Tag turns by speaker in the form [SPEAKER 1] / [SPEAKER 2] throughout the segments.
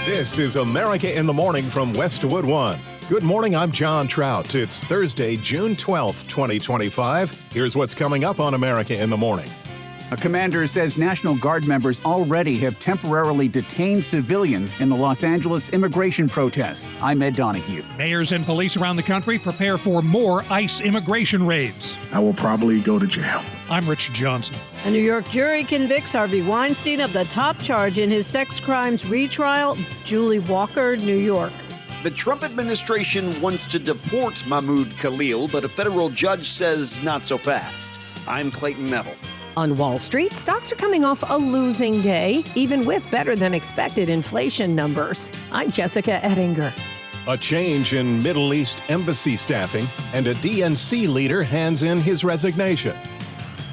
[SPEAKER 1] This is America in the Morning from Westwood One. Good morning, I'm John Trout. It's Thursday, June 12th, 2025. Here's what's coming up on America in the Morning.
[SPEAKER 2] A commander says National Guard members already have temporarily detained civilians in the Los Angeles immigration protests. I'm Ed Donahue.
[SPEAKER 3] Mayors and police around the country prepare for more ICE immigration raids.
[SPEAKER 4] I will probably go to jail.
[SPEAKER 3] I'm Rich Johnson.
[SPEAKER 5] A New York jury convicts Harvey Weinstein of the top charge in his sex crimes retrial. Julie Walker, New York.
[SPEAKER 6] The Trump administration wants to deport Mahmoud Khalil, but a federal judge says not so fast. I'm Clayton Neville.
[SPEAKER 7] On Wall Street, stocks are coming off a losing day, even with better than expected inflation numbers. I'm Jessica Ettinger.
[SPEAKER 1] A change in Middle East embassy staffing, and a DNC leader hands in his resignation.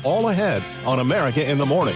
[SPEAKER 1] All ahead on America in the Morning.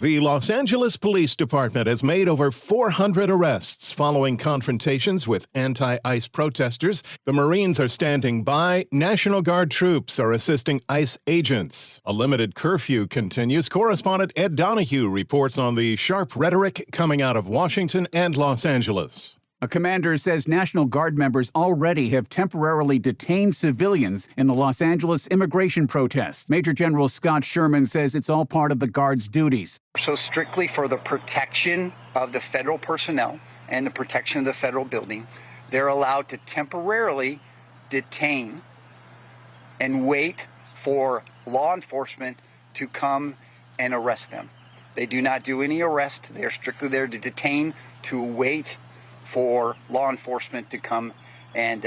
[SPEAKER 1] The Los Angeles Police Department has made over 400 arrests following confrontations with anti-ICE protesters. The Marines are standing by. National Guard troops are assisting ICE agents. A limited curfew continues. Correspondent Ed Donahue reports on the sharp rhetoric coming out of Washington and Los Angeles.
[SPEAKER 2] A commander says National Guard members already have temporarily detained civilians in the Los Angeles immigration protests. Major General Scott Sherman says it's all part of the Guard's duties.
[SPEAKER 8] So strictly for the protection of the federal personnel and the protection of the federal building, they're allowed to temporarily detain and wait for law enforcement to come and arrest them. They do not do any arrest. They're strictly there to detain, to wait for law enforcement to come and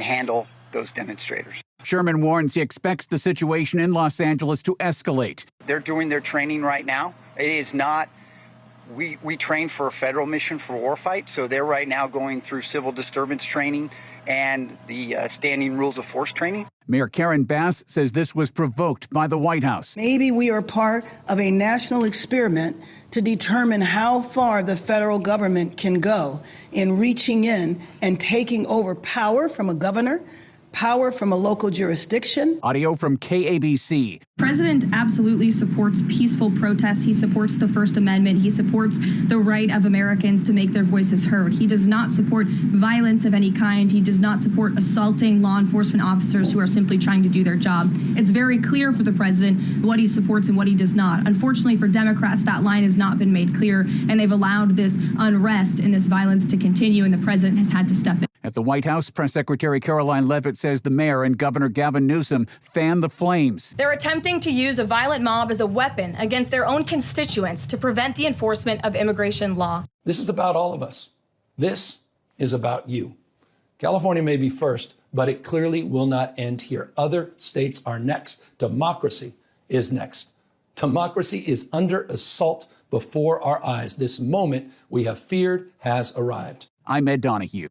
[SPEAKER 8] handle those demonstrators.
[SPEAKER 2] Sherman warns he expects the situation in Los Angeles to escalate.
[SPEAKER 8] They're doing their training right now. It is not, we train for a federal mission for warfight, so they're right now going through civil disturbance training and the standing rules of force training.
[SPEAKER 2] Mayor Karen Bass says this was provoked by the White House.
[SPEAKER 9] Maybe we are part of a national experiment to determine how far the federal government can go in reaching in and taking over power from a governor, power from a local jurisdiction.
[SPEAKER 2] Audio from KABC.
[SPEAKER 10] The president absolutely supports peaceful protests. He supports the First Amendment. He supports the right of Americans to make their voices heard. He does not support violence of any kind. He does not support assaulting law enforcement officers who are simply trying to do their job. It's very clear for the president what he supports and what he does not. Unfortunately for Democrats, that line has not been made clear, and they've allowed this unrest and this violence to continue, and the president has had to step in.
[SPEAKER 2] At the White House, Press Secretary Caroline Leavitt says the mayor and Governor Gavin Newsom fanned the flames.
[SPEAKER 11] They're attempting to use a violent mob as a weapon against their own constituents to prevent the enforcement of immigration law.
[SPEAKER 12] This is about all of us. This is about you. California may be first, but it clearly will not end here. Other states are next. Democracy is next. Democracy is under assault before our eyes. This moment we have feared has arrived.
[SPEAKER 2] I'm Ed Donahue.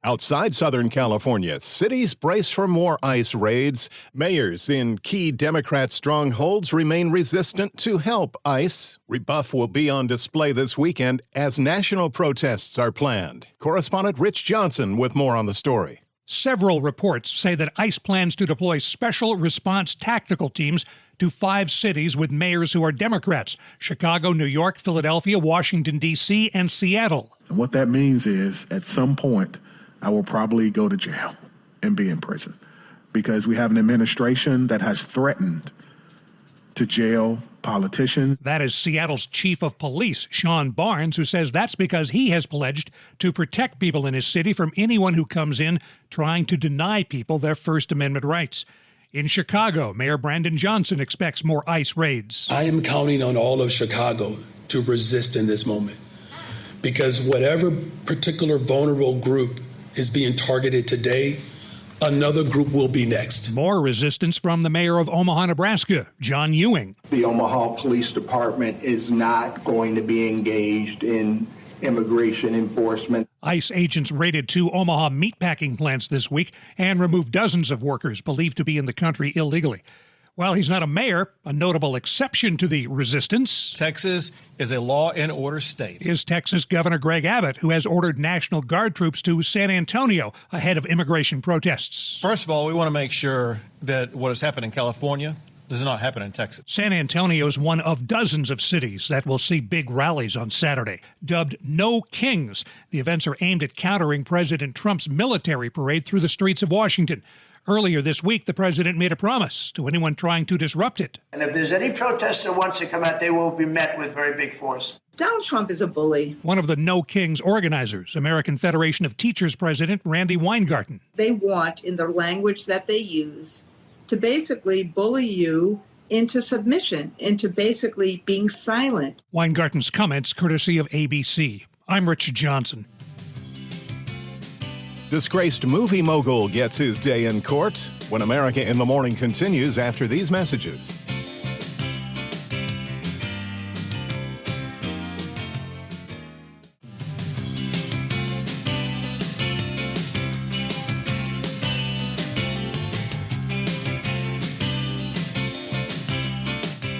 [SPEAKER 1] Outside Southern California, cities brace for more ICE raids. Mayors in key Democrat strongholds remain resistant to help ICE. Rebuff will be on display this weekend as national protests are planned. Correspondent Rich Johnson with more on the story.
[SPEAKER 3] Several reports say that ICE plans to deploy special response tactical teams to 5 cities with mayors who are Democrats: Chicago, New York, Philadelphia, Washington, D.C., and Seattle.
[SPEAKER 4] And what that means is, at some point, I will probably go to jail and be in prison because we have an administration that has threatened to jail politicians.
[SPEAKER 3] That is Seattle's chief of police, Sean Barnes, who says that's because he has pledged to protect people in his city from anyone who comes in trying to deny people their First Amendment rights. In Chicago, Mayor Brandon Johnson expects more ICE raids.
[SPEAKER 13] I am counting on all of Chicago to resist in this moment because whatever particular vulnerable group is being targeted today, another group will be next.
[SPEAKER 3] More resistance from the mayor of Omaha, Nebraska, John Ewing.
[SPEAKER 14] The Omaha Police Department is not going to be engaged in immigration enforcement.
[SPEAKER 3] ICE agents raided 2 Omaha meatpacking plants this week and removed dozens of workers believed to be in the country illegally. While he's not a mayor, a notable exception to the resistance,
[SPEAKER 15] Texas is a law and order state,
[SPEAKER 3] is Texas Governor Greg Abbott, who has ordered National Guard troops to San Antonio ahead of immigration protests.
[SPEAKER 15] First of all, we want to make sure that what has happened in California does not happen in Texas.
[SPEAKER 3] San Antonio is one of dozens of cities that will see big rallies on Saturday. Dubbed No Kings, the events are aimed at countering President Trump's military parade through the streets of Washington. Earlier this week, the president made a promise to anyone trying to disrupt it.
[SPEAKER 16] And if there's any protester who wants to come out, they will be met with very big force.
[SPEAKER 17] Donald Trump is a bully.
[SPEAKER 3] One of the No Kings organizers, American Federation of Teachers President Randy Weingarten.
[SPEAKER 17] They want, in the language that they use, to basically bully you into submission, into basically being silent.
[SPEAKER 3] Weingarten's comments courtesy of ABC. I'm Rich Johnson.
[SPEAKER 1] Disgraced movie mogul gets his day in court. When America in the Morning continues after these messages.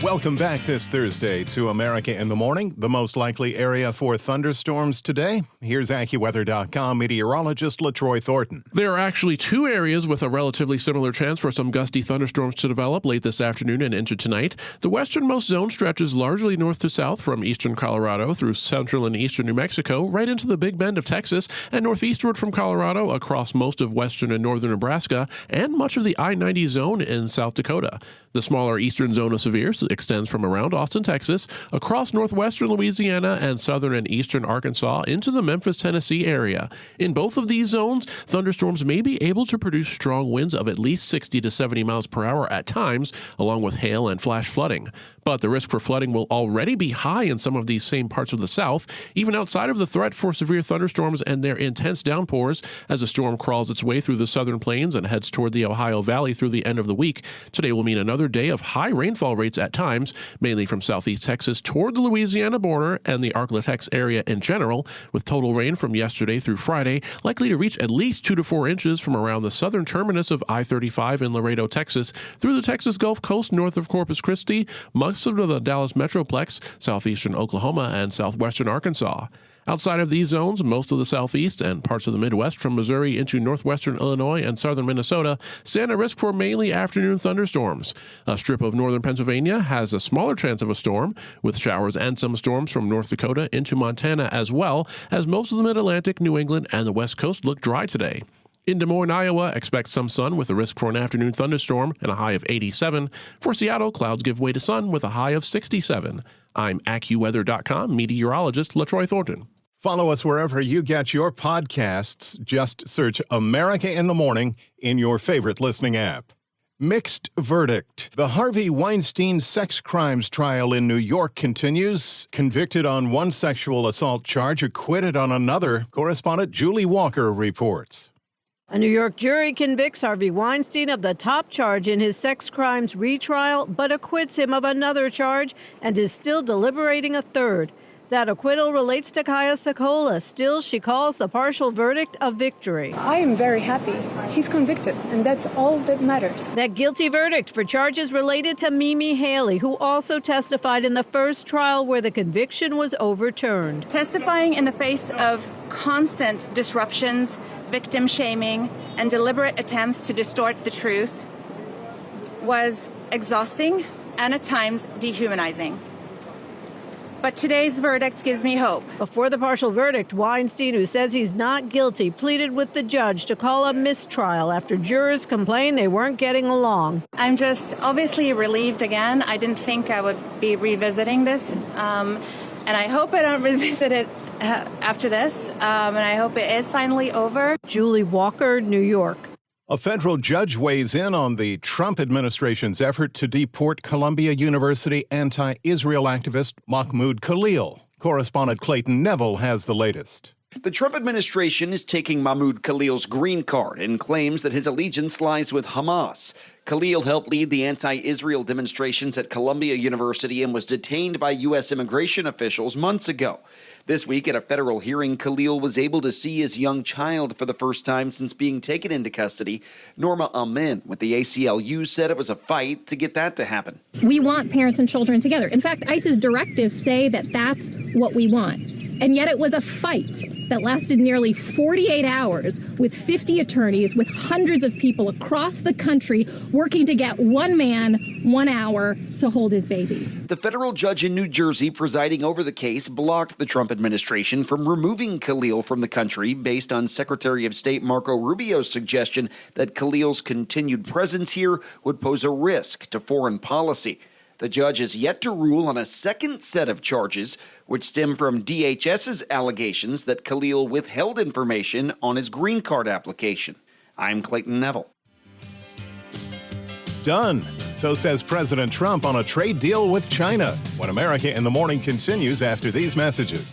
[SPEAKER 1] Welcome back this Thursday to America in the Morning. The most likely area for thunderstorms today. Here's AccuWeather.com meteorologist LaTroy Thornton.
[SPEAKER 18] There are actually two areas with a relatively similar chance for some gusty thunderstorms to develop late this afternoon and into tonight. The westernmost zone stretches largely north to south from eastern Colorado through central and eastern New Mexico, right into the Big Bend of Texas, and northeastward from Colorado across most of western and northern Nebraska and much of the I-90 zone in South Dakota. The smaller eastern zone of severe extends from around Austin, Texas, across northwestern Louisiana and southern and eastern Arkansas into the Memphis, Tennessee area. In both of these zones, thunderstorms may be able to produce strong winds of at least 60 to 70 miles per hour at times, along with hail and flash flooding. But the risk for flooding will already be high in some of these same parts of the South, even outside of the threat for severe thunderstorms and their intense downpours as the storm crawls its way through the southern plains and heads toward the Ohio Valley through the end of the week. Today will mean another day of high rainfall rates at times, mainly from southeast Texas toward the Louisiana border and the Arklatex area in general, with total rain from yesterday through Friday likely to reach at least 2 to 4 inches from around the southern terminus of I-35 in Laredo, Texas, through the Texas Gulf Coast north of Corpus Christi, most of the Dallas Metroplex, southeastern Oklahoma, and southwestern Arkansas. Outside of these zones, most of the southeast and parts of the Midwest from Missouri into northwestern Illinois and southern Minnesota stand at risk for mainly afternoon thunderstorms. A strip of northern Pennsylvania has a smaller chance of a storm, with showers and some storms from North Dakota into Montana, as well as most of the Mid-Atlantic, New England, and the West Coast look dry today. In Des Moines, Iowa, expect some sun with a risk for an afternoon thunderstorm and a high of 87. For Seattle, clouds give way to sun with a high of 67. I'm AccuWeather.com meteorologist LaTroy Thornton.
[SPEAKER 1] Follow us wherever you get your podcasts. Just search America in the Morning in your favorite listening app. Mixed verdict. The Harvey Weinstein sex crimes trial in New York continues. Convicted on one sexual assault charge, acquitted on another. Correspondent Julie Walker reports.
[SPEAKER 5] A New York jury convicts Harvey Weinstein of the top charge in his sex crimes retrial, but acquits him of another charge and is still deliberating a third. That acquittal relates to Kaya Sokola. Still, she calls the partial verdict a victory.
[SPEAKER 19] I am very happy. He's convicted, and that's all that matters.
[SPEAKER 5] That guilty verdict for charges related to Mimi Haley, who also testified in the first trial where the conviction was overturned.
[SPEAKER 20] Testifying in the face of constant disruptions, victim shaming, and deliberate attempts to distort the truth was exhausting and at times dehumanizing. But today's verdict gives me hope.
[SPEAKER 5] Before the partial verdict, Weinstein, who says he's not guilty, pleaded with the judge to call a mistrial after jurors complained they weren't getting along.
[SPEAKER 11] I'm just obviously relieved again. I didn't think I would be revisiting this, and I hope I don't revisit it after this, and I hope it is finally over.
[SPEAKER 5] Julie Walker, New York.
[SPEAKER 1] A federal judge weighs in on the Trump administration's effort to deport Columbia University anti-Israel activist Mahmoud Khalil. Correspondent Clayton Neville has the latest.
[SPEAKER 6] The Trump administration is taking Mahmoud Khalil's green card and claims that his allegiance lies with Hamas. Khalil helped lead the anti-Israel demonstrations at Columbia University and was detained by U.S. immigration officials months ago. This week at a federal hearing, Khalil was able to see his young child for the first time since being taken into custody. Norma Amin with the ACLU said it was a fight to get that to happen.
[SPEAKER 21] We want parents and children together. In fact, ICE's directives say that that's what we want. And yet it was a fight that lasted nearly 48 hours with 50 attorneys, with hundreds of people across the country working to get one man 1 hour to hold his baby.
[SPEAKER 6] The federal judge in New Jersey presiding over the case blocked the Trump administration from removing Khalil from the country based on Secretary of State Marco Rubio's suggestion that Khalil's continued presence here would pose a risk to foreign policy. The judge is yet to rule on a second set of charges, which stem from DHS's allegations that Khalil withheld information on his green card application. I'm Clayton Neville.
[SPEAKER 1] Done. So says President Trump on a trade deal with China. When America in the Morning continues after these messages.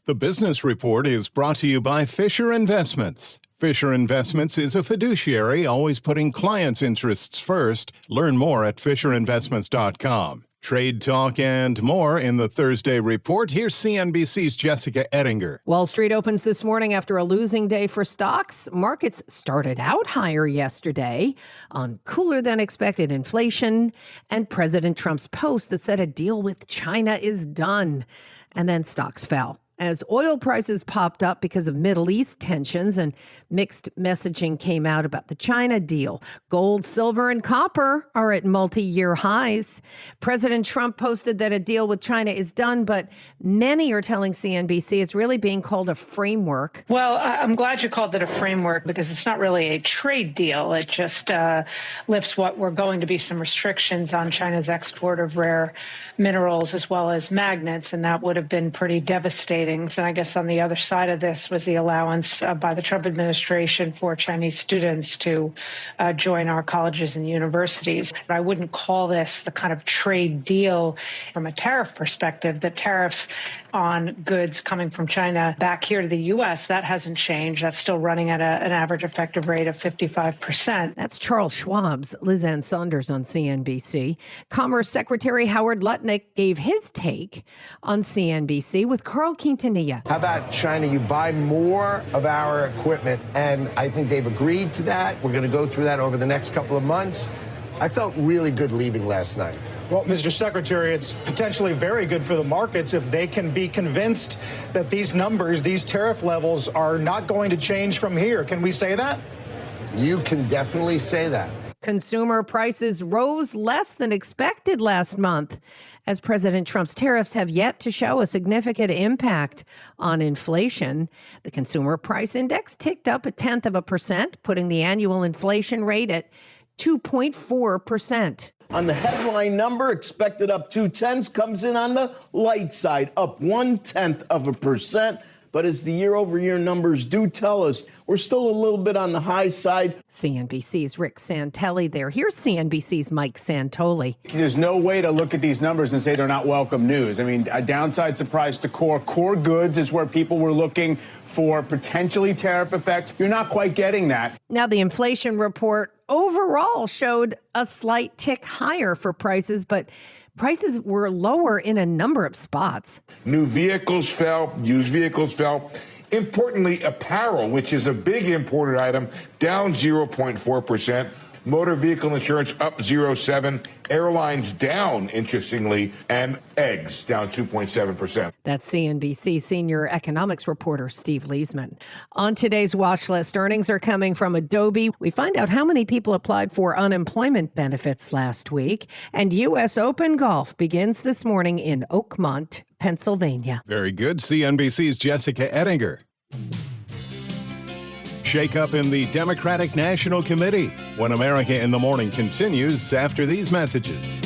[SPEAKER 1] The Business Report is brought to you by Fisher Investments. Fisher Investments is a fiduciary, always putting clients' interests first. Learn more at FisherInvestments.com. Trade talk and more in the Thursday Report. Here's CNBC's Jessica Ettinger.
[SPEAKER 7] Wall Street opens this morning after a losing day for stocks. Markets started out higher yesterday on cooler than expected inflation and President Trump's post that said a deal with China is done. And then stocks fell as oil prices popped up because of Middle East tensions and mixed messaging came out about the China deal. Gold, silver, and copper are at multi-year highs. President Trump posted that a deal with China is done, but many are telling CNBC it's really being called a framework.
[SPEAKER 22] Well, I'm glad you called it a framework because it's not really a trade deal. It just lifts what were going to be some restrictions on China's export of rare minerals as well as magnets, and that would have been pretty devastating. And I guess on the other side of this was the allowance by the Trump administration for Chinese students to join our colleges and universities. I wouldn't call this the kind of trade deal from a tariff perspective. The tariffs on goods coming from China back here to the U.S., that hasn't changed. That's still running at an average effective rate of 55%.
[SPEAKER 7] That's Charles Schwab's Liz Ann Saunders on CNBC. Commerce Secretary Howard Lutnick gave his take on CNBC with Carl Quintanilla.
[SPEAKER 23] How about China? You buy more of our equipment, and I think they've agreed to that. We're going to go through that over the next couple of months. I felt really good leaving last night.
[SPEAKER 24] Well, Mr. Secretary, it's potentially very good for the markets if they can be convinced that these numbers, these tariff levels are not going to change from here. Can we say that?
[SPEAKER 23] You can definitely say that.
[SPEAKER 7] Consumer prices rose less than expected last month, as President Trump's tariffs have yet to show a significant impact on inflation. The Consumer Price Index ticked up 0.1%, putting the annual inflation rate at 2.4%.
[SPEAKER 25] On the headline number, expected up 0.2, comes in on the light side, up 0.1%. But as the year-over-year numbers do tell us, we're still a little bit on the high side.
[SPEAKER 7] CNBC's Rick Santelli there. Here's CNBC's Mike Santoli.
[SPEAKER 26] There's no way to look at these numbers and say they're not welcome news. I mean, a downside surprise to core goods is where people were looking for potentially tariff effects. You're not quite getting that.
[SPEAKER 7] Now, the inflation report overall showed a slight tick higher for prices, but prices were lower in a number of spots.
[SPEAKER 27] New vehicles fell, used vehicles fell. Importantly, apparel, which is a big imported item, down 0.4%. Motor vehicle insurance up 0.7%. Airlines down, interestingly, and eggs down 2.7%.
[SPEAKER 7] That's CNBC senior economics reporter Steve Leisman. On today's watch list, earnings are coming from Adobe. We find out how many people applied for unemployment benefits last week. And U.S. Open golf begins this morning in Oakmont, Pennsylvania.
[SPEAKER 1] Very good. CNBC's Jessica Ettinger. Shake-up in the Democratic National Committee. When America in the Morning continues after these messages.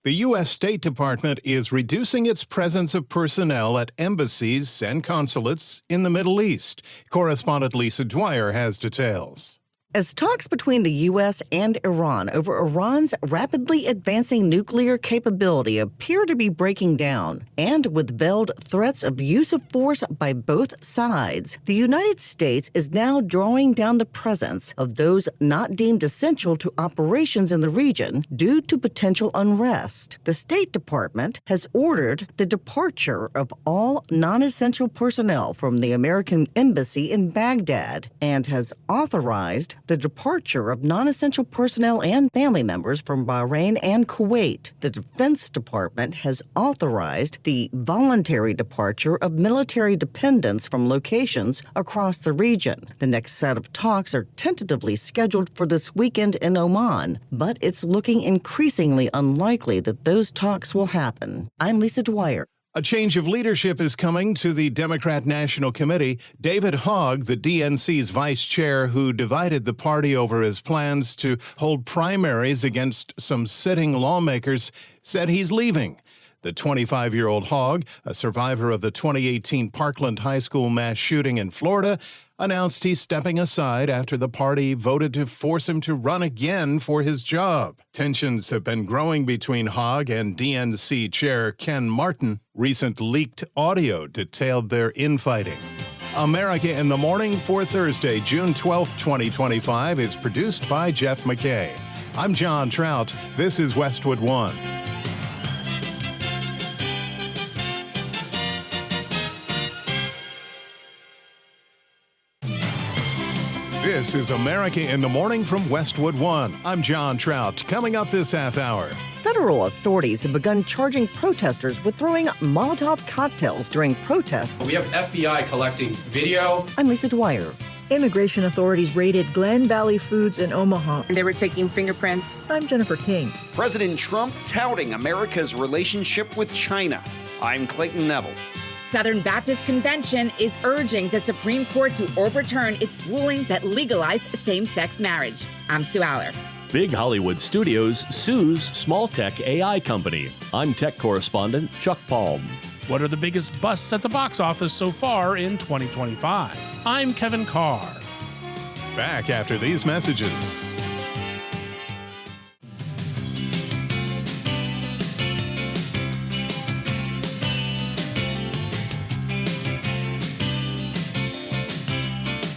[SPEAKER 1] The U.S. State Department is reducing its presence of personnel at embassies and consulates in the Middle East. Correspondent Lisa Dwyer has details.
[SPEAKER 2] As talks between the U.S. and Iran over Iran's rapidly advancing nuclear capability appear to be breaking down, and with veiled threats of use of force by both sides, the United States is now drawing down the presence of those not deemed essential to operations in the region due to potential unrest. The State Department has ordered the departure of all non-essential personnel from the American embassy in Baghdad and has authorized the departure of non-essential personnel and family members from Bahrain and Kuwait. The Defense Department has authorized the voluntary departure of military dependents from locations across the region. The next set of talks are tentatively scheduled for this weekend in Oman, but it's looking increasingly unlikely that those talks will happen. I'm Lisa Dwyer.
[SPEAKER 1] A change of leadership is coming to the Democrat National Committee. David Hogg, the DNC's vice chair who divided the party over his plans to hold primaries against some sitting lawmakers, said he's leaving. The 25-year-old Hogg, a survivor of the 2018 Parkland High School mass shooting in Florida, announced he's stepping aside after the party voted to force him to run again for his job. Tensions have been growing between Hogg and DNC Chair Ken Martin. Recent leaked audio detailed their infighting. America in the Morning for Thursday, June 12, 2025 is produced by Jeff McKay. I'm John Trout. This is Westwood One. This is America in the Morning from Westwood One. I'm John Trout. Coming up this half hour.
[SPEAKER 2] Federal authorities have begun charging protesters with throwing Molotov cocktails during protests.
[SPEAKER 4] We have FBI collecting video.
[SPEAKER 2] I'm Lisa Dwyer.
[SPEAKER 8] Immigration authorities raided Glen Valley Foods in Omaha.
[SPEAKER 9] And they were taking fingerprints.
[SPEAKER 8] I'm Jennifer King.
[SPEAKER 6] President Trump touting America's relationship with China. I'm Clayton Neville.
[SPEAKER 10] Southern Baptist Convention is urging the Supreme Court to overturn its ruling that legalized same-sex marriage. I'm Sue Aller.
[SPEAKER 12] Big Hollywood Studios sues small tech AI company. I'm tech correspondent Chuck Palm.
[SPEAKER 13] What are the biggest busts at the box office so far in 2025? I'm Kevin Carr.
[SPEAKER 1] Back after these messages.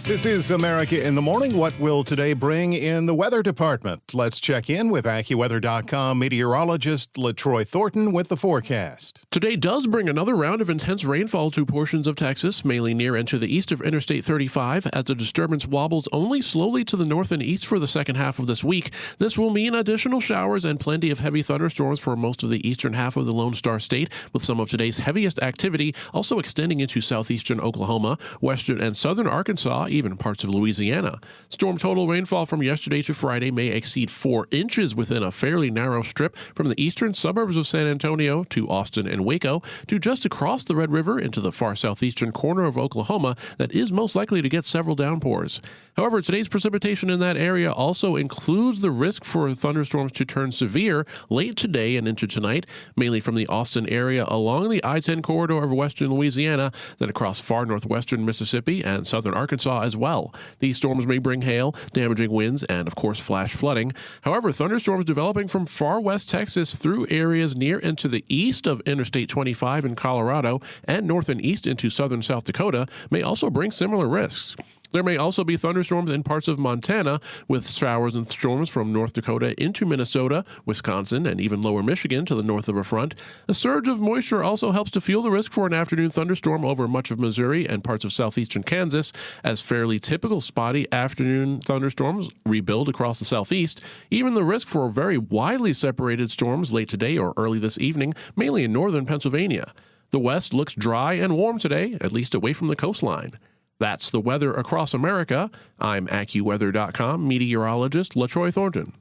[SPEAKER 1] This is America in the Morning. What will today bring in the weather department? Let's check in with AccuWeather.com meteorologist LaTroy Thornton with the forecast.
[SPEAKER 18] Today does bring another round of intense rainfall to portions of Texas, mainly near and to the east of Interstate 35, as the disturbance wobbles only slowly to the north and east for the second half of this week. This will mean additional showers and plenty of heavy thunderstorms for most of the eastern half of the Lone Star State, with some of today's heaviest activity also extending into southeastern Oklahoma, western and southern Arkansas, even parts of Louisiana. Storm total rainfall from yesterday to Friday may exceed 4 inches within a fairly narrow strip from the eastern suburbs of San Antonio to Austin and Waco to just across the Red River into the far southeastern corner of Oklahoma that is most likely to get several downpours. However, today's precipitation in that area also includes the risk for thunderstorms to turn severe late today and into tonight, mainly from the Austin area along the I-10 corridor of western Louisiana, then across far northwestern Mississippi and southern Arkansas as well. These storms may bring hail, damaging winds, and of course flash flooding. However, thunderstorms developing from far west Texas through areas near and to the east of Interstate 25 in Colorado and north and east into southern South Dakota may also bring similar risks. There may also be thunderstorms in parts of Montana, with showers and storms from North Dakota into Minnesota, Wisconsin, and even lower Michigan to the north of a front. A surge of moisture also helps to fuel the risk for an afternoon thunderstorm over much of Missouri and parts of southeastern Kansas, as fairly typical spotty afternoon thunderstorms rebuild across the southeast. Even the risk for very widely separated storms late today or early this evening, mainly in northern Pennsylvania. The west looks dry and warm today, at least away from the coastline. That's the weather across America. I'm AccuWeather.com meteorologist LaTroy Thornton.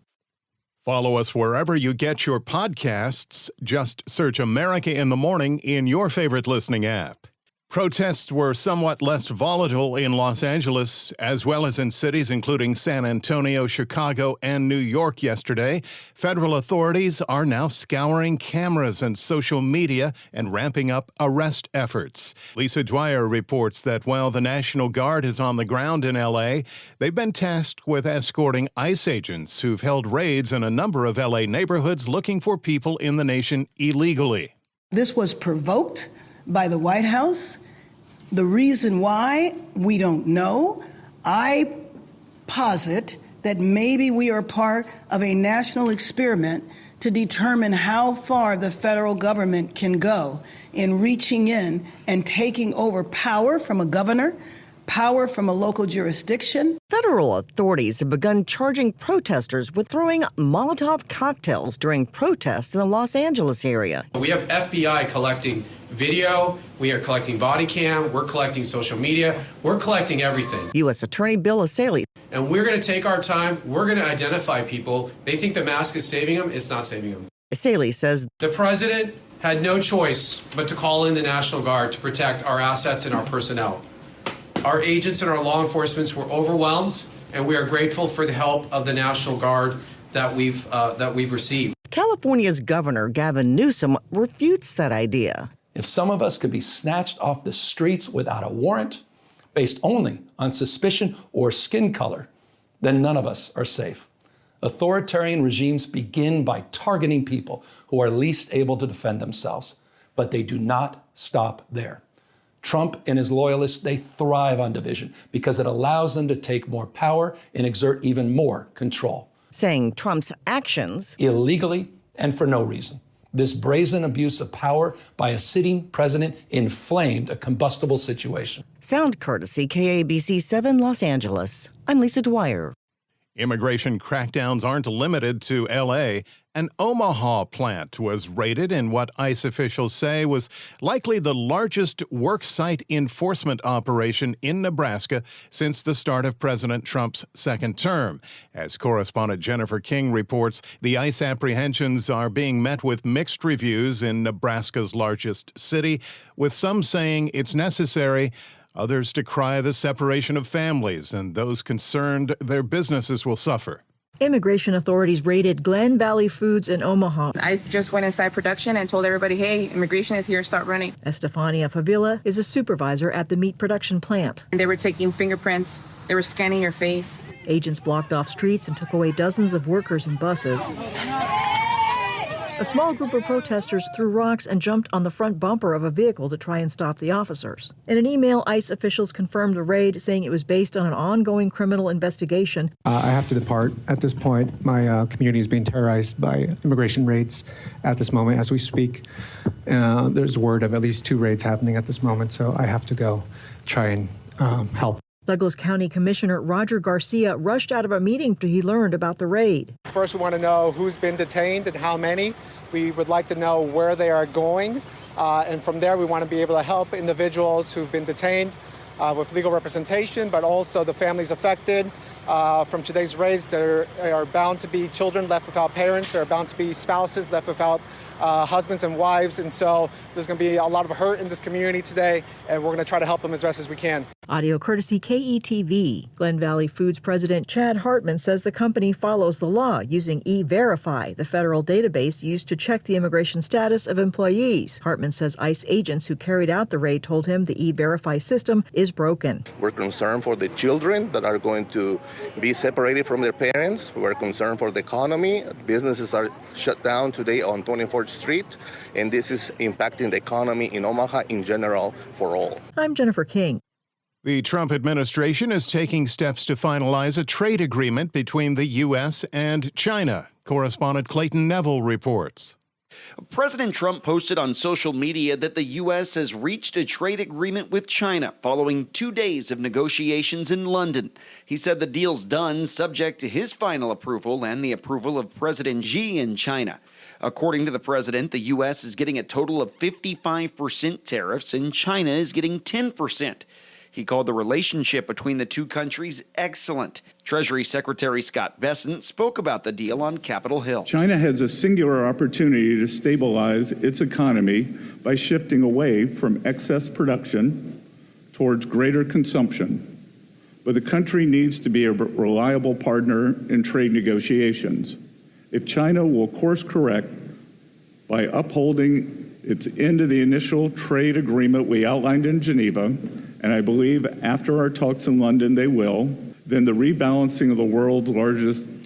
[SPEAKER 1] Follow us wherever you get your podcasts. Just search America in the Morning in your favorite listening app. Protests were somewhat less volatile in Los Angeles, as well as in cities including San Antonio, Chicago, and New York yesterday. Federal authorities are now scouring cameras and social media and ramping up arrest efforts. Lisa Dwyer reports that while the National Guard is on the ground in L.A., they've been tasked with escorting ICE agents who've held raids in a number of L.A. neighborhoods looking for people in the nation illegally.
[SPEAKER 3] This was provoked by the White House. The reason why, we don't know. I posit that maybe we are part of a national experiment to determine how far the federal government can go in reaching in and taking over power from a governor, power from a local jurisdiction.
[SPEAKER 2] Federal authorities have begun charging protesters with throwing Molotov cocktails during protests in the Los Angeles area.
[SPEAKER 4] We have FBI collecting video, we are collecting body cam, we're collecting social media, we're collecting everything.
[SPEAKER 2] U.S. Attorney Bill Asaley.
[SPEAKER 4] And we're going to take our time, we're going to identify people. They think the mask is saving them, it's not saving them.
[SPEAKER 2] Asaley says
[SPEAKER 4] the president had no choice but to call in the National Guard to protect our assets and our personnel. Our agents and our law enforcement were overwhelmed, and we are grateful for the help of the National Guard that we've received.
[SPEAKER 2] California's Governor Gavin Newsom refutes that idea.
[SPEAKER 9] If some of us could be snatched off the streets without a warrant, based only on suspicion or skin color, then none of us are safe. Authoritarian regimes begin by targeting people who are least able to defend themselves, but they do not stop there. Trump and his loyalists, they thrive on division because it allows them to take more power and exert even more control.
[SPEAKER 2] Saying Trump's actions
[SPEAKER 9] illegally and for no reason. This brazen abuse of power by a sitting president inflamed a combustible situation.
[SPEAKER 2] Sound courtesy KABC 7 Los Angeles. I'm Lisa Dwyer.
[SPEAKER 1] Immigration crackdowns aren't limited to L.A. An Omaha plant was raided in what ICE officials say was likely the largest worksite enforcement operation in Nebraska since the start of President Trump's second term. As correspondent Jennifer King reports, the ICE apprehensions are being met with mixed reviews in Nebraska's largest city, with some saying it's necessary. Others decry the separation of families, and those concerned their businesses will suffer.
[SPEAKER 8] Immigration authorities raided Glen Valley Foods in Omaha.
[SPEAKER 14] I just went inside production and told everybody, hey, immigration is here, start running.
[SPEAKER 8] Estefania Favila is a supervisor at the meat production plant.
[SPEAKER 14] And they were taking fingerprints. They were scanning your face.
[SPEAKER 8] Agents blocked off streets and took away dozens of workers and buses. A small group of protesters threw rocks and jumped on the front bumper of a vehicle to try and stop the officers. In an email, ICE officials confirmed the raid, saying it was based on an ongoing criminal investigation.
[SPEAKER 15] I have to depart at this point. My community is being terrorized by immigration raids at this moment as we speak. There's word of at least 2 raids happening at this moment, so I have to go try and help.
[SPEAKER 8] Douglas County Commissioner Roger Garcia rushed out of a meeting after he learned about the raid.
[SPEAKER 16] First, we want to know who's been detained and how many. We would like to know where they are going. And from there, we want to be able to help individuals who've been detained with legal representation, but also the families affected. From today's raids, there are bound to be children left without parents. There are bound to be spouses left without husbands and wives. And so there's going to be a lot of hurt in this community today, and we're going to try to help them as best as we can.
[SPEAKER 8] Audio courtesy KETV. Glen Valley Foods President Chad Hartman says the company follows the law using E-Verify, the federal database used to check the immigration status of employees. Hartman says ICE agents who carried out the raid told him the E-Verify system is broken.
[SPEAKER 17] We're concerned for the children that are going to be separated from their parents. We're concerned for the economy. Businesses are shut down today on 24th Street, and this is impacting the economy in Omaha in general for all.
[SPEAKER 8] I'm Jennifer King.
[SPEAKER 1] The Trump administration is taking steps to finalize a trade agreement between the U.S. and China. Correspondent Clayton Neville reports.
[SPEAKER 6] President Trump posted on social media that the U.S. has reached a trade agreement with China following 2 days of negotiations in London. He said the deal's done subject to his final approval and the approval of President Xi in China. According to the president, the U.S. is getting a total of 55% tariffs and China is getting 10%. He called the relationship between the two countries excellent. Treasury Secretary Scott Bessent spoke about the deal on Capitol Hill.
[SPEAKER 5] China has a singular opportunity to stabilize its economy by shifting away from excess production towards greater consumption. But the country needs to be a reliable partner in trade negotiations. If China will course correct by upholding its end of the initial trade agreement we outlined in Geneva, and I believe after our talks in London they will, then the rebalancing of the world's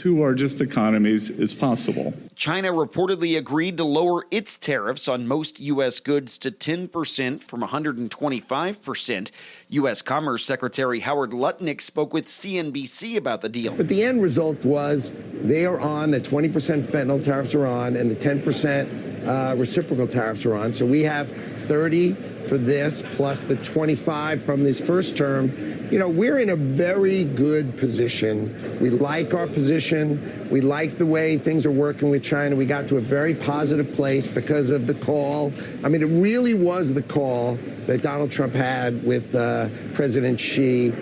[SPEAKER 5] two largest economies is possible.
[SPEAKER 6] China reportedly agreed to lower its tariffs on most U.S. goods to 10% from 125%. U.S. Commerce Secretary Howard Lutnick spoke with CNBC about the deal.
[SPEAKER 23] But the end result was they are on, the 20% fentanyl tariffs are on, and the 10% reciprocal tariffs are on. So we have 30 for this, plus the 25 from this first term. You know, we're in a very good position. We like our position. We like the way things are working with China. We got to a very positive place because of the call. I mean, it really was the call that Donald Trump had with President Xi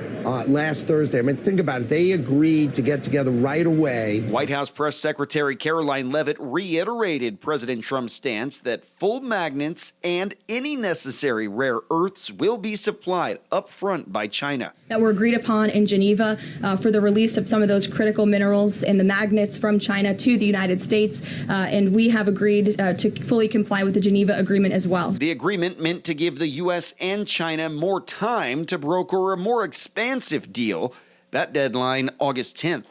[SPEAKER 23] last Thursday. I mean, think about it. They agreed to get together right away.
[SPEAKER 6] White House Press Secretary Caroline Leavitt reiterated President Trump's stance that full magnets and any necessary rare earths will be supplied up front by China.
[SPEAKER 11] That were agreed upon in Geneva for the release of some of those critical minerals and the magnets from China to the United States. And we have agreed to fully comply with the Geneva Agreement as well.
[SPEAKER 6] The agreement meant to give the U.S. and China more time to broker a more expansive deal. That deadline, August 10th.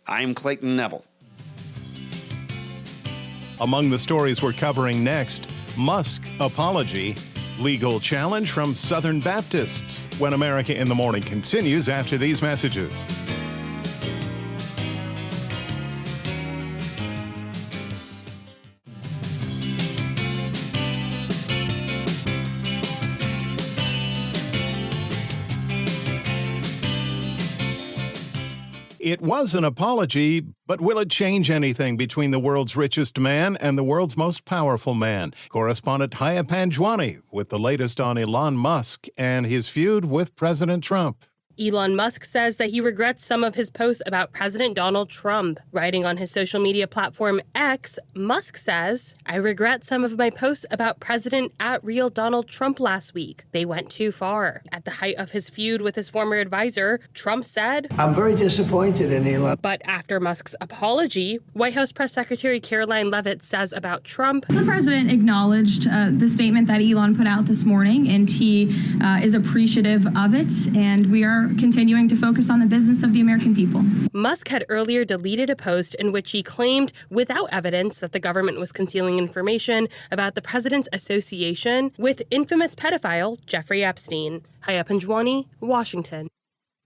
[SPEAKER 6] I'm Clayton Neville.
[SPEAKER 1] Among the stories we're covering next, Musk apology, legal challenge from Southern Baptists. When America in the Morning continues after these messages. It was an apology, but will it change anything between the world's richest man and the world's most powerful man? Correspondent Haya Panjwani with the latest on Elon Musk and his feud with President Trump.
[SPEAKER 19] Elon Musk says that he regrets some of his posts about President Donald Trump. Writing on his social media platform X, Musk says, "I regret some of my posts about President @real Donald Trump last week. They went too far." At the height of his feud with his former advisor, Trump said,
[SPEAKER 20] "I'm very disappointed in Elon."
[SPEAKER 19] But after Musk's apology, White House Press Secretary Caroline Leavitt says about Trump,
[SPEAKER 11] The president acknowledged the statement that Elon put out this morning, and he is appreciative of it, and we are continuing to focus on the business of the American people.
[SPEAKER 19] Musk had earlier deleted a post in which he claimed, without evidence, that the government was concealing information about the president's association with infamous pedophile Jeffrey Epstein. Haya Panjwani, Washington.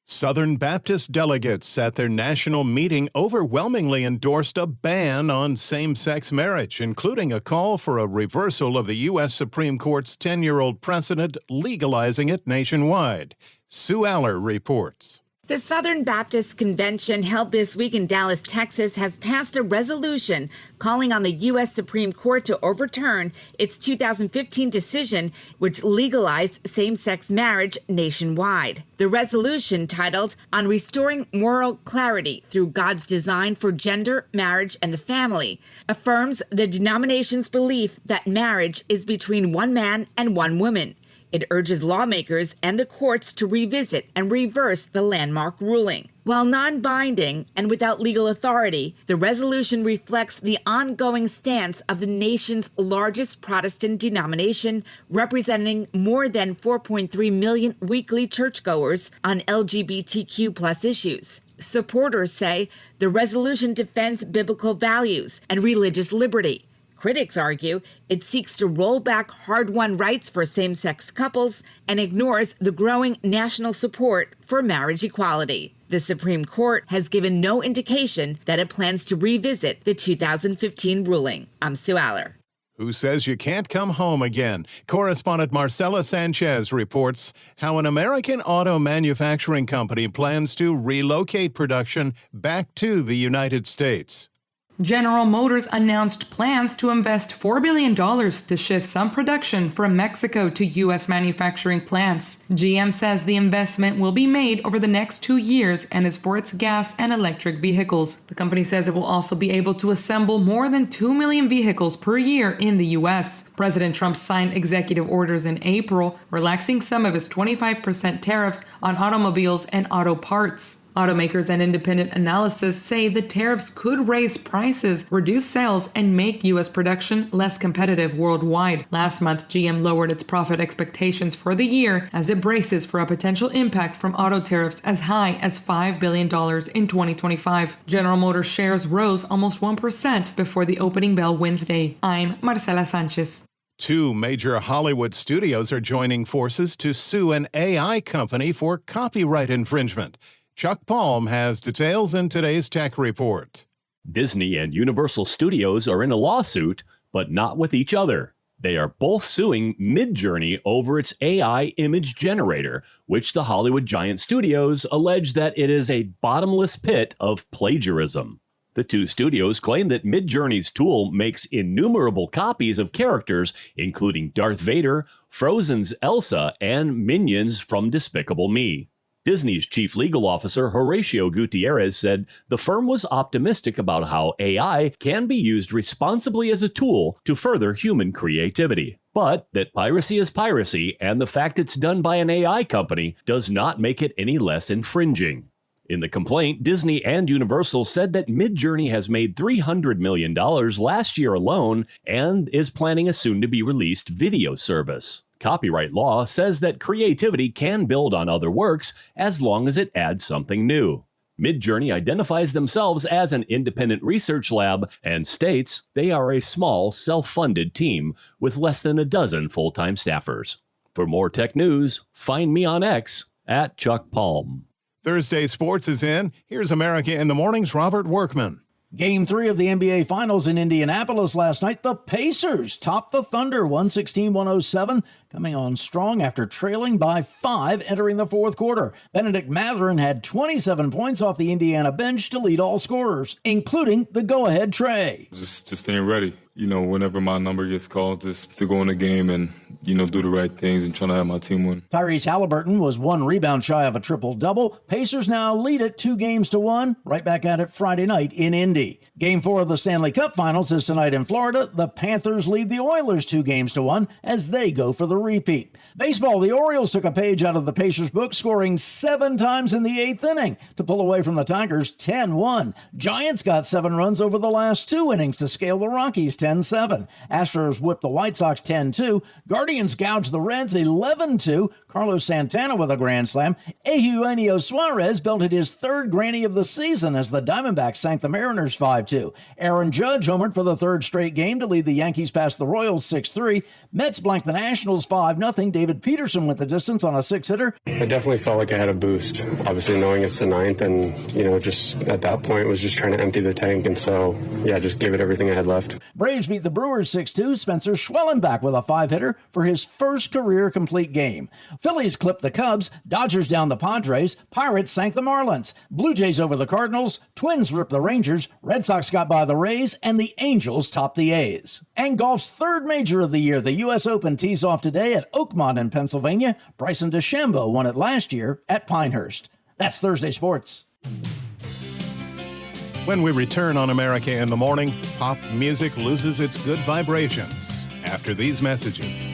[SPEAKER 1] Southern Baptist delegates at their national meeting overwhelmingly endorsed a ban on same-sex marriage, including a call for a reversal of the U.S. Supreme Court's 10-year-old precedent legalizing it nationwide. Sue Aller reports.
[SPEAKER 10] The Southern Baptist Convention held this week in Dallas, Texas, has passed a resolution calling on the U.S. Supreme Court to overturn its 2015 decision, which legalized same-sex marriage nationwide. The resolution, titled "On Restoring Moral Clarity Through God's Design for Gender, Marriage, and the Family," affirms the denomination's belief that marriage is between one man and one woman. It urges lawmakers and the courts to revisit and reverse the landmark ruling. While non-binding and without legal authority, the resolution reflects the ongoing stance of the nation's largest Protestant denomination, representing more than 4.3 million weekly churchgoers on LGBTQ+ issues. Supporters say the resolution defends biblical values and religious liberty. Critics argue it seeks to roll back hard-won rights for same-sex couples and ignores the growing national support for marriage equality. The Supreme Court has given no indication that it plans to revisit the 2015 ruling. I'm Sue Aller.
[SPEAKER 1] Who says you can't come home again? Correspondent Marcela Sanchez reports how an American auto manufacturing company plans to relocate production back to the United States.
[SPEAKER 7] General Motors announced plans to invest $4 billion to shift some production from Mexico to U.S. manufacturing plants. GM says the investment will be made over the next 2 years and is for its gas and electric vehicles. The company says it will also be able to assemble more than 2 million vehicles per year in the U.S. President Trump signed executive orders in April, relaxing some of his 25% tariffs on automobiles and auto parts. Automakers and independent analysis say the tariffs could raise prices, reduce sales, and make U.S. production less competitive worldwide. Last month, GM lowered its profit expectations for the year as it braces for a potential impact from auto tariffs as high as $5 billion in 2025. General Motors shares rose almost 1% before the opening bell Wednesday. I'm Marcela Sanchez.
[SPEAKER 1] 2 major Hollywood studios are joining forces to sue an AI company for copyright infringement. Chuck Palm has details in today's Tech Report.
[SPEAKER 12] Disney and Universal Studios are in a lawsuit, but not with each other. They are both suing Midjourney over its AI image generator, which the Hollywood giant studios allege that it is a bottomless pit of plagiarism. The 2 studios claim that Midjourney's tool makes innumerable copies of characters, including Darth Vader, Frozen's Elsa, and Minions from Despicable Me. Disney's chief legal officer, Horacio Gutierrez, said the firm was optimistic about how AI can be used responsibly as a tool to further human creativity, but that piracy is piracy, and the fact it's done by an AI company does not make it any less infringing. In the complaint, Disney and Universal said that Midjourney has made $300 million last year alone and is planning a soon-to-be-released video service. Copyright law says that creativity can build on other works as long as it adds something new. Midjourney identifies themselves as an independent research lab and states they are a small, self-funded team with less than a dozen full-time staffers. For more tech news, find me on X at Chuck Palm.
[SPEAKER 1] Thursday Sports is in. Here's America in the Morning's Robert Workman.
[SPEAKER 21] Game 3 of the NBA Finals in Indianapolis last night. The Pacers topped the Thunder 116-107, coming on strong after trailing by 5 entering the fourth quarter. Benedict Mathurin had 27 points off the Indiana bench to lead all scorers, including the go-ahead tray.
[SPEAKER 22] Just staying ready. Whenever my number gets called, just to go in the game and, do the right things and trying to have my team win.
[SPEAKER 21] Tyrese Halliburton was 1 rebound shy of a triple-double. Pacers now lead it 2-1, right back at it Friday night in Indy. Game 4 of the Stanley Cup Finals is tonight in Florida. The Panthers lead the Oilers 2-1 as they go for the repeat. Baseball, the Orioles took a page out of the Pacers' book, scoring 7 times in the 8th inning to pull away from the Tigers 10-1. Giants got 7 runs over the last 2 innings to scale the Rockies 10-7. Astros whipped the White Sox 10-2. Guardians gouged the Reds 11-2. Carlos Santana with a grand slam. Eugenio Suarez belted his 3rd Granny of the season as the Diamondbacks sank the Mariners 5-2. Aaron Judge homered for the 3rd straight game to lead the Yankees past the Royals 6-3. Mets blanked the Nationals 5-0. David Peterson went the distance on a 6-hitter.
[SPEAKER 24] I definitely felt like I had a boost, obviously knowing it's the 9th, and, just at that point was just trying to empty the tank, and so, just gave it everything I had left.
[SPEAKER 21] Braves beat the Brewers 6-2. Spencer Schwellenbach with a 5-hitter for his first career complete game. Phillies clipped the Cubs. Dodgers down the Padres. Pirates sank the Marlins. Blue Jays over the Cardinals. Twins ripped the Rangers. Red Sox got by the Rays, and the Angels topped the A's. And golf's 3rd major of the year, the U.S. Open, tees off today at Oakmont in Pennsylvania. Bryson DeChambeau won it last year at Pinehurst. That's Thursday Sports.
[SPEAKER 1] When we return on America in the Morning, pop music loses its good vibrations after these messages.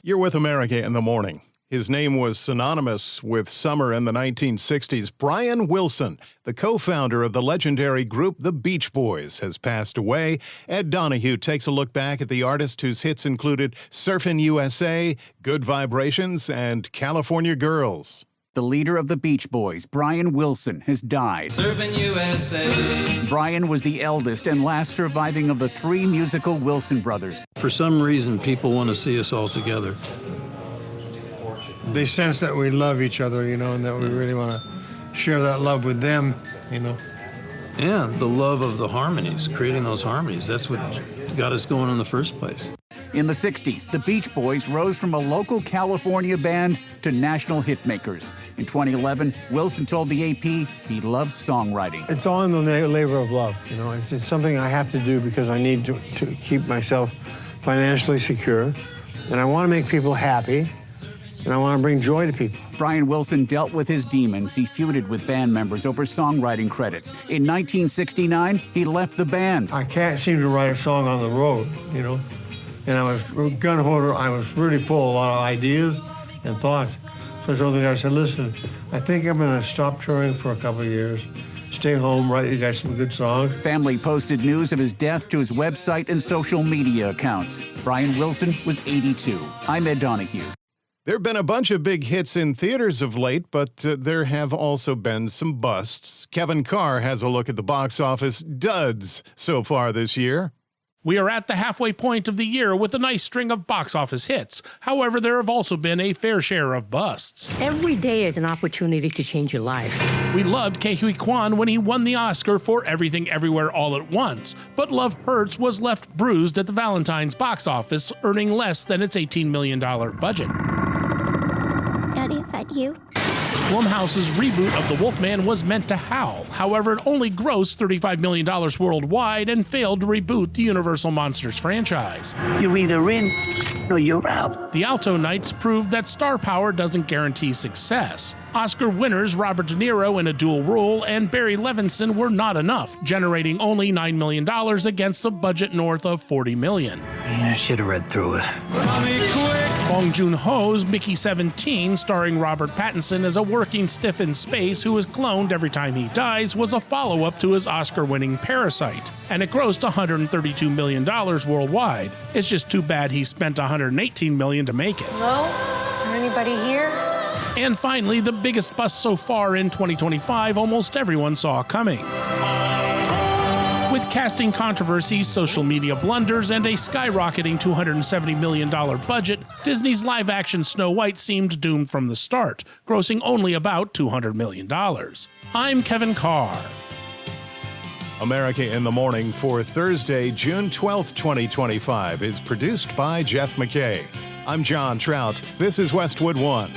[SPEAKER 1] You're with America in the Morning. His name was synonymous with summer in the 1960s. Brian Wilson, the co-founder of the legendary group The Beach Boys, has passed away. Ed Donahue takes a look back at the artist whose hits included Surfin' USA, Good Vibrations, and California Girls.
[SPEAKER 25] The leader of the Beach Boys, Brian Wilson, has died.
[SPEAKER 26] Surfin' USA.
[SPEAKER 25] Brian was the eldest and last surviving of the 3 musical Wilson brothers.
[SPEAKER 27] For some reason, people want to see us all together.
[SPEAKER 28] They sense that we love each other, and that we really want to share that love with them,
[SPEAKER 27] and the love of the harmonies, creating those harmonies. That's what got us going in the first place.
[SPEAKER 25] In the 60s, the Beach Boys rose from a local California band to national hitmakers. In 2011, Wilson told the AP he loves songwriting.
[SPEAKER 2] It's all in the labor of love. You know, it's something I have to do because I need to keep myself financially secure, and I want to make people happy, and I want to bring joy to people.
[SPEAKER 25] Brian Wilson dealt with his demons. He feuded with band members over songwriting credits. In 1969, he left the band.
[SPEAKER 2] I can't seem to write a song on the road, you know, and I was gun-holder. I was really full of a lot of ideas and thoughts. So I told the guy, I said, listen, I think I'm going to stop touring for a couple of years, stay home, write you guys some good songs.
[SPEAKER 25] Family posted news of his death to his website and social media accounts. Brian Wilson was 82. I'm Ed Donahue.
[SPEAKER 1] There have been a bunch of big hits in theaters of late, but there have also been some busts. Kevin Carr has a look at the box office duds so far this year.
[SPEAKER 3] We are at the halfway point of the year with a nice string of box office hits. However, there have also been a fair share of busts.
[SPEAKER 4] Every day is an opportunity to change your life.
[SPEAKER 3] We loved Ke Huy Quan when he won the Oscar for Everything Everywhere All at Once, but Love Hurts was left bruised at the Valentine's box office, earning less than its $18 million budget.
[SPEAKER 9] Daddy, is that you?
[SPEAKER 3] Blumhouse's reboot of The Wolfman was meant to howl. However, it only grossed $35 million worldwide and failed to reboot the Universal Monsters franchise.
[SPEAKER 20] You're either in or you're out.
[SPEAKER 3] The Alto Knights proved that star power doesn't guarantee success. Oscar winners Robert De Niro in a dual role and Barry Levinson were not enough, generating only $9 million against a budget north of $40 million.
[SPEAKER 20] Yeah, I should have read through it.
[SPEAKER 3] Bong Joon-ho's Mickey 17, starring Robert Pattinson as a working stiff in space who is cloned every time he dies, was a follow-up to his Oscar-winning Parasite, and it grossed $132 million worldwide. It's just too bad he spent $118 million to make it.
[SPEAKER 13] Hello? Is there anybody here?
[SPEAKER 3] And finally, the biggest bust so far in 2025 almost everyone saw coming. With casting controversies, social media blunders, and a skyrocketing $270 million budget, Disney's live-action Snow White seemed doomed from the start, grossing only about $200 million. I'm Kevin Carr.
[SPEAKER 1] America in the Morning for Thursday, June 12th, 2025 is produced by Jeff McKay. I'm John Trout. This is Westwood One.